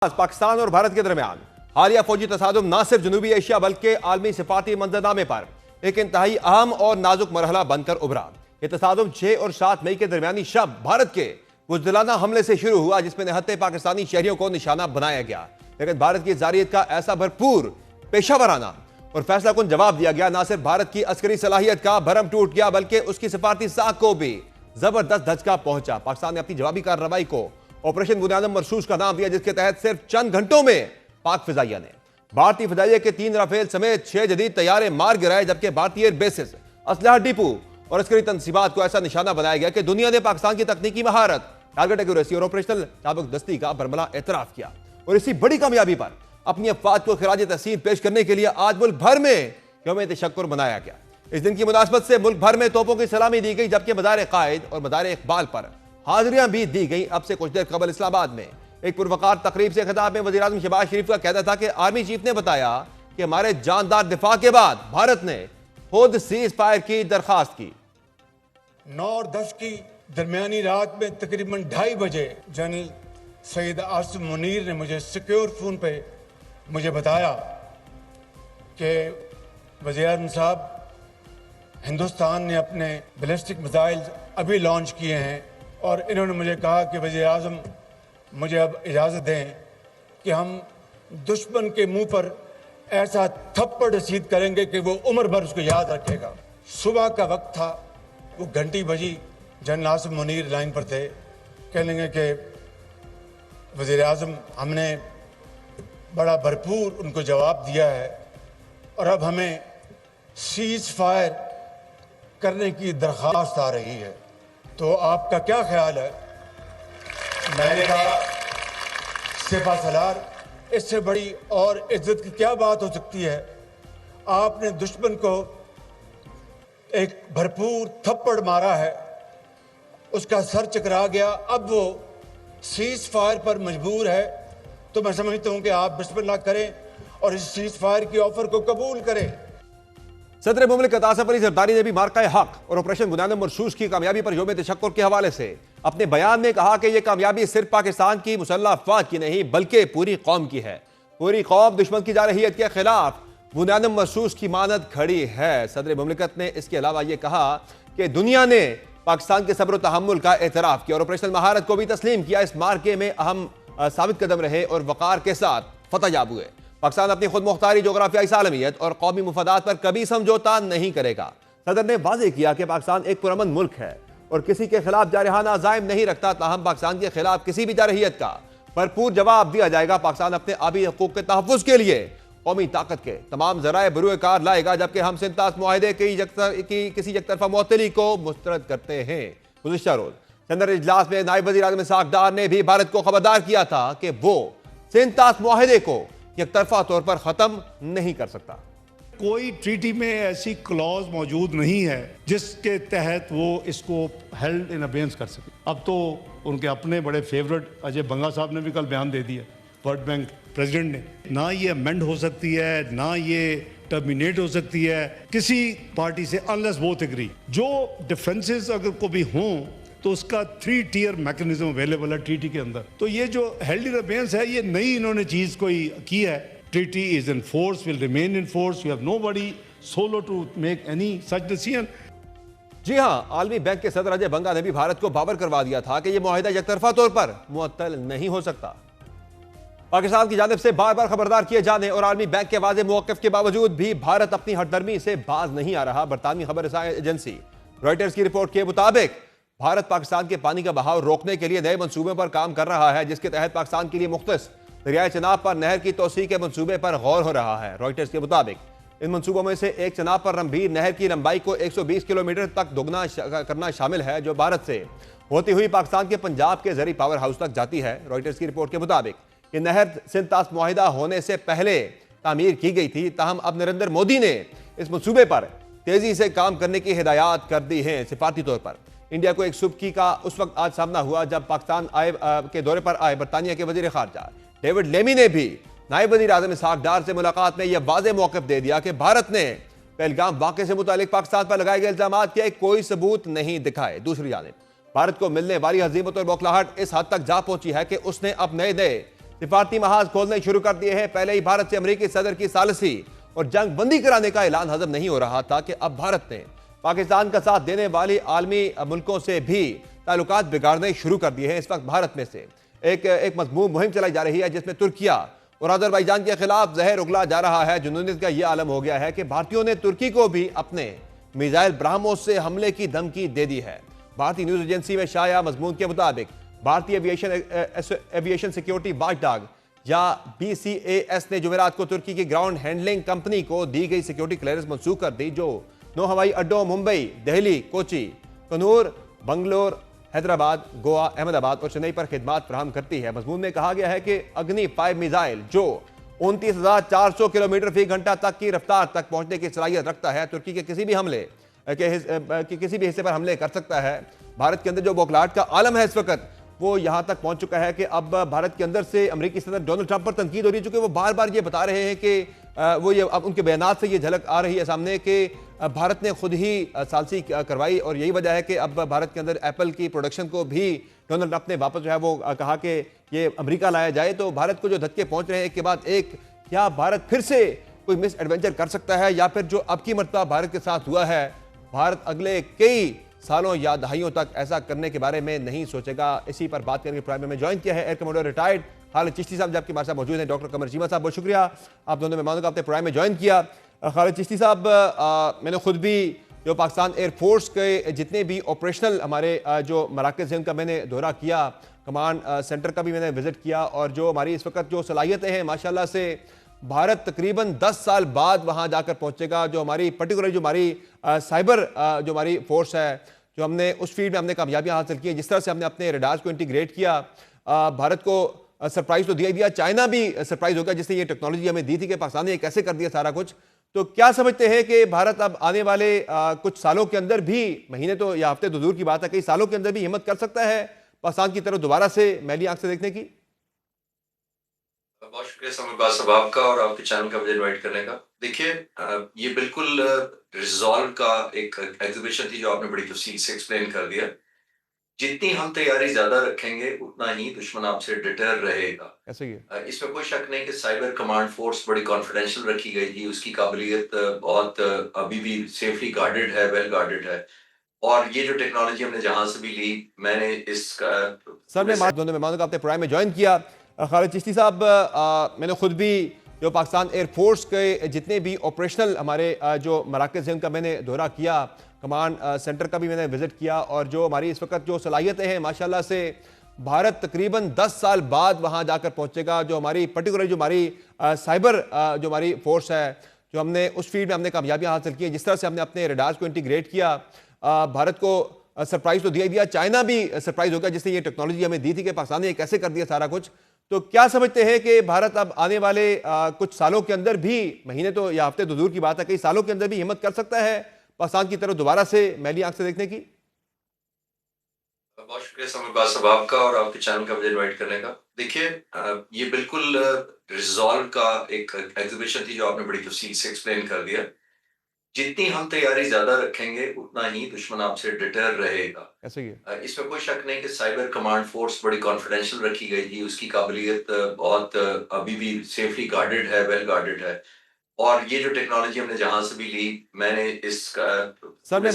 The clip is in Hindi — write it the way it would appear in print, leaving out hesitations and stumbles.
पाकिस्तान और भारत के दरमियान हालिया फौजी तसादुम न सिर्फ जनूबी एशिया बल्कि आलमी सिफाती मंजरनामे पर एक इंतहाई अहम और नाजुक मरहला बनकर उभरा। यह तसादुम 6 और 7 मई के दरमियानी शब भारत के बुज़दिलाना हमले से शुरू हुआ, जिसमें निहत्ते पाकिस्तानी शहरियों को निशाना बनाया गया। लेकिन भारत की जारियत का ऐसा भरपूर पेशा वराना और फैसला कुन जवाब दिया गया, न सिर्फ भारत की अस्करी सलाहियत का भरम टूट गया बल्कि उसकी सिफारती साख को भी जबरदस्त धचका पहुंचा। पाकिस्तान ने अपनी जवाबी कार्रवाई को ऑपरेशन बुनियादम मरसूस का नाम दिया, जिसके तहत सिर्फ चंद घंटों में पाक फिजाइया ने भारतीय फिजाइया के 3 राफेल समेत 6 जदीद तैयारे मार गिराए, जबकि भारतीय एयर बेसिस, असलहा डिपो और अस्करी तंसीबात को ऐसा निशाना बनाया गया कि दुनिया ने पाकिस्तान की तकनीकी महारत, टारगेट एक्यूरेसी और ऑपरेशनल चाबकदस्ती का बरमला एतराफ किया। और इसी बड़ी कामयाबी पर अपनी अफवाज को खिराज तहसीन पेश करने के लिए आज मुल्क भर में यौम तशक्कुर मनाया गया। इस दिन की मुनासबत से मुल्क भर में तोपों की सलामी दी गई, जबकि मदार कायद और मदार इकबाल पर हाजिरियां भी दी गई। अब से कुछ देर कबल इस्लामाबाद में एक पुरवकार तकरीब से खिताब में वज़ीर आज़म शहबाज शरीफ का कहना था कि आर्मी चीफ ने बताया कि हमारे जानदार दिफा के बाद भारत ने खुद सीज फायर की दरखास्त की। 9 और 10 की दरमियानी रात में तकरीबन 2:30 बजे जनरल सैयद आसिम मुनीर ने मुझे सिक्योर फोन पे मुझे बताया कि वज़ीर आज़म साहब, हिंदुस्तान ने अपने बैलिस्टिक मिसाइल अभी लॉन्च किए हैं और इन्होंने मुझे कहा कि वज़ीर आज़म मुझे अब इजाज़त दें कि हम दुश्मन के मुंह पर ऐसा थप्पड़ रसीद करेंगे कि वो उम्र भर उसको याद रखेगा। सुबह का वक्त था, वो घंटी बजी, जनरल आसिम मुनीर लाइन पर थे, कह लेंगे कि वज़ीर आज़म हमने बड़ा भरपूर उनको जवाब दिया है और अब हमें सीज फायर करने की दरख्वास्त आ रही है, तो आपका क्या ख्याल है? मैंने कहा, सिपा सलार, इससे बड़ी और इज्जत की क्या बात हो सकती है? आपने दुश्मन को एक भरपूर थप्पड़ मारा है, उसका सर चकरा गया, अब वो सीज फायर पर मजबूर है, तो मैं समझता हूं कि आप बिस्मिल्लाह करें और इस सीज फायर की ऑफर को कबूल करें। सदर मुमलिकत आसिफ अली जरदारी ने भी मार्का हक और ऑपरेशन बुनियादम मरसूस की कामयाबी पर यौम तशक्कुर के हवाले से अपने बयान में कहा कि यह कामयाबी सिर्फ पाकिस्तान की मुसल्लह अफवाज की नहीं बल्कि पूरी कौम की है। पूरी कौम दुश्मन की जारहियत के खिलाफ बुनियादम मरसूस की मानद खड़ी है। सदर मुमलिकत ने इसके अलावा यह कहा कि दुनिया ने पाकिस्तान के सब्र तहम्मुल का एतराफ़ किया और ऑपरेशनल महारत को भी तस्लीम किया। इस मार्के में अहम साबित कदम रहे और वक़ार के साथ फतह याब हुए। पाकिस्तान अपनी खुद मुख्तारी जोग्राफियाई सालमियत और कौमी मुफादात पर कभी समझौता नहीं करेगा। सदर ने वाज़ेह किया कि पाकिस्तान एक पुरअमन मुल्क है और किसी के खिलाफ जारहाना अज़ाइम नहीं रखता, ताहम पाकिस्तान के खिलाफ किसी भी जारहियत का भरपूर जवाब दिया जाएगा। पाकिस्तान अपने आबी हकूक़ के तहफ़्फ़ुज़ के लिए कौमी ताकत के तमाम ज़राए बरूए कार लाएगा, जबकि हम सिंतास मुआहदे की किसी एकतरफा मुअत्तली को मुस्तरद करते हैं। गुज़िश्ता रोज़ सदर इजलास में नायब वज़ीर आज़म इसहाक़ डार ने भी भारत को खबरदार किया था कि वो सिंतास मुआहदे को एकतरफा तौर पर ख़त्म नहीं कर सकता। कोई ट्रीटी में ऐसी क्लॉज मौजूद नहीं है जिसके तहत वो इसको हेल्ड इन अबेंस कर सके। अब तो उनके अपने बड़े फेवरेट अजय बंगा साहब ने भी कल बयान दे दिया, वर्ल्ड बैंक प्रेसिडेंट ने, ना ये अमेंड हो सकती है ना ये टर्मिनेट हो सकती है किसी पार्टी से अनलेस बोथ एग्री। जो डिफरेंसेस अगर को भी हों तो उसका 3 टियर मैकेनिज्म अवेलेबल है ट्रीटी के अंदर। तो ये जो हेल्ड इन अबेंस है, ये नई इन्होंने चीज़ कोई की है। Treaty is in force, will remain in force. You have nobody solo to make any such decision. जी हाँ, आलमी बैंक के सदर अजय बंगा ने भी भारत को बावर करवा दिया था कि यह मुआहिदा एकतरफा तौर पर मुअत्तल नहीं हो सकता। पाकिस्तान की जानिब से बार बार खबरदार किए जाने और आलमी बैंक के वाज़ेह मौक़िफ़ के बावजूद भी भारत अपनी हठधर्मी से बाज नहीं आ रहा। बरतानवी खबर रसाई एजेंसी रॉयटर्स की रिपोर्ट के मुताबिक भारत पाकिस्तान के पानी का बहाव रोकने के लिए नए मंसूबे पर काम कर रहा है, जिसके तहत पाकिस्तान के लिए मुख्तस दरियाए चनाब पर नहर की तोसी के मंसूबे पर गौर हो रहा है। रॉयटर्स के मुताबिक इन मंसूबों में से एक चनाब पर रंभीर नहर की लंबाई को 120 किलोमीटर तक दोगुना करना शामिल है, जो भारत से होती हुई पाकिस्तान के पंजाब के जरी पावर हाउस तक जाती है। रॉयटर्स की रिपोर्ट के मुताबिक ये नहर सिंतास मुआहिदा होने से पहले तामीर की गई थी, ताहम अब नरेंद्र मोदी ने इस मंसूबे पर तेजी से काम करने की हिदायत कर दी है। सिफारती तौर पर इंडिया को एक सुबकी का उस वक्त आज सामना हुआ जब पाकिस्तान के दौरे पर आए बरतानिया के वजीर खारजा डेविड लेमी ने भी नायब वज़ीर आज़म इसहाक़ डार से मुलाकात में यह वाज़ेह मौक़िफ़ दे दिया कि भारत ने पहलगाम वाक़े से मुतालिक पाकिस्तान पर लगाए गए इल्ज़ामात के कोई सबूत नहीं दिखाए। दूसरी जानिब भारत को मिलने वाली हज़ीमत और बौखलाहट इस हद तक जा पहुंची है कि उसने अब नए सिफारती महाज खोलने शुरू कर दिए हैं। पहले ही भारत से अमेरिकी सदर की सालिसी और जंग बंदी कराने का ऐलान हजम नहीं हो रहा था कि अब भारत ने पाकिस्तान का साथ देने वाली आलमी मुल्कों से भी ताल्लुकात बिगाड़ने शुरू कर दिए हैं। इस वक्त भारत में से एक मजमून मुहिम चलाई जा रही है जिसमें तुर्किया और अजरबैजान के खिलाफ जहर उगला जा रहा है। जुनूनियत का यह आलम हो गया है कि भारतीयों ने तुर्की को भी अपने मिसाइल ब्रह्मोस से हमले की धमकी दे दी है। भारतीय न्यूज एजेंसी में शाया मजमून के मुताबिक भारतीय एविएशन सिक्योरिटी वॉचडॉग या BCAS ने जुमेरात को तुर्की की ग्राउंड हैंडलिंग कंपनी को दी गई सिक्योरिटी क्लियरेंस मंसूख कर दी, जो 9 हवाई अड्डों मुंबई, दिल्ली, कोची, कन्नूर, बंगलोर, हैदराबाद, गोवा, अहमदाबाद और चेन्नई पर खिदमात फराहम करती है। मजमून में कहा गया है कि अग्नि 5 मिसाइल जो 29,400 किलोमीटर फी घंटा तक की रफ्तार तक पहुंचने की सलाहियत रखता है, तुर्की के किसी भी हिस्से पर हमले कर सकता है। भारत के अंदर जो बौखलाहट का आलम है इस वक्त वो यहां तक पहुंच चुका है कि अब भारत के अंदर से अमेरिकी सदर डोनाल्ड ट्रंप पर तनकीद हो रही है, चूंकि वो बार बार ये बता रहे हैं कि वो ये अब उनके बयानात से ये झलक आ रही है सामने कि भारत ने खुद ही सालसी करवाई और यही वजह है कि अब भारत के अंदर एप्पल की प्रोडक्शन को भी डोनाल्ड ट्रंप ने वापस जो है वो कहा कि ये अमेरिका लाया जाए। तो भारत को जो धक्के पहुंच रहे हैं एक के बाद एक, क्या भारत फिर से कोई मिस एडवेंचर कर सकता है या फिर जो अब की मरतबा भारत के साथ हुआ है, भारत अगले कई सालों या दहाइयों तक ऐसा करने के बारे में नहीं सोचेगा? इसी पर बात करने के प्रोग्राम में ज्वाइन किया है air commander retired Khalid Chishti साहब, जबकि हमारे साथ मौजूद हैं डॉक्टर कमर चीमा साहब। बहुत शुक्रिया आप दोनों मेहमानों का अपने प्रोग्राम में ज्वाइन किया। खालिद चिश्ती साहब, मैंने खुद भी जो पाकिस्तान एयरफोर्स के जितने भी ऑपरेशनल हमारे जो मराकज़ हैं उनका मैंने दौरा किया, कमांड सेंटर का भी मैंने विजिट किया और जो हमारी इस वक्त जो सलाहियतें हैं माशाल्लाह से भारत तकरीबन 10 साल बाद वहां जाकर पहुंचेगा। जो हमारी पर्टिकुलर जो हमारी साइबर जो हमारी फोर्स है, जो हमने उस फील्ड में हमने कामयाबियां हासिल की, जिस तरह से हमने अपने रडार्स को इंटीग्रेट किया, भारत को सरप्राइज तो दिया चाइना भी सरप्राइज हो गया जिसने ये टेक्नोलॉजी हमें दी थी कि पाकिस्तान ने कैसे कर दिया सारा कुछ। तो क्या समझते हैं कि भारत अब आने वाले कुछ सालों के अंदर भी, महीने तो या हफ्ते तो दूर की बात है, कई सालों के अंदर भी हिम्मत कर सकता है पाकिस्तान की तरफ दोबारा से मैली आंख से देखने की? बहुत शुक्रिया समरबाज साहब आपका और आपके चैनल का मुझे इनवाइट करने का। देखिए, ये बिल्कुल रिजॉल्व का एक एग्जीबिशन थी जो आपने बड़ी तफसील से एक्सप्लेन कर दिया। जितनी हम तैयारी ज्यादा रखेंगे उतना ही दुश्मन आपसे डिटर रहेगा। ऐसे ही है। इसमें कोई शक नहीं कि साइबर कमांड फोर्स बड़ी कॉन्फिडेंशियल रखी गई थी, उसकी काबिलियत बहुत अभी भी सेफली गार्डेड है, वेल गार्डेड है। और ये जो टेक्नोलॉजी हमने जहां से भी ली, मैंने इसका सर मैं दोनों मेहमानों का अपने प्रोग्राम में ज्वाइन किया। खालिद चिश्ती साहब, मैंने खुद भी जो पाकिस्तान एयरफोर्स के जितने भी ऑपरेशनल हमारे जो मराकज़ हैं उनका मैंने दौरा किया, कमांड सेंटर का भी मैंने विजिट किया और जो हमारी इस वक्त जो सलाहियतें हैं माशाल्लाह से भारत तकरीबन 10 साल बाद वहां जाकर पहुंचेगा। जो हमारी पर्टिकुलर जो हमारी साइबर जो हमारी फोर्स है, जो हमने उस फील्ड में हमने कामयाबियां हासिल की, जिस तरह से हमने अपने रडार्स को इंटीग्रेट किया, भारत को सरप्राइज तो दिया चाइना भी सरप्राइज हो गया जिसने ये टेक्नोलॉजी हमें दी थी कि पाकिस्तान ने कैसे कर दिया सारा कुछ। तो क्या समझते हैं कि भारत अब आने वाले कुछ सालों के अंदर भी, महीने तो या हफ्ते तो दूर की बात है, कई सालों के अंदर भी हिम्मत कर सकता है पाकिस्तान की तरफ दोबारा से मैली आंख से देखने की? बहुत शुक्रिया समरबाज साहब आपका और आपके चैनल का मुझे इनवाइट करने का। देखिए, ये बिल्कुल रिजॉल्व का एक एग्जीबिशन थी जो आपने बड़ी तफसील से एक्सप्लेन कर दिया। जितनी हम तैयारी ज्यादा रखेंगे उतना ही दुश्मन आपसे डिटर रहेगा। ऐसे ही है। इसमें कोई शक नहीं कि साइबर कमांड फोर्स बड़ी कॉन्फिडेंशियल रखी गई थी, उसकी काबिलियत बहुत अभी भी सेफली गार्डेड है, वेल गार्डेड है। और ये जो टेक्नोलॉजी हमने जहां से भी ली, मैंने इसका सर मैं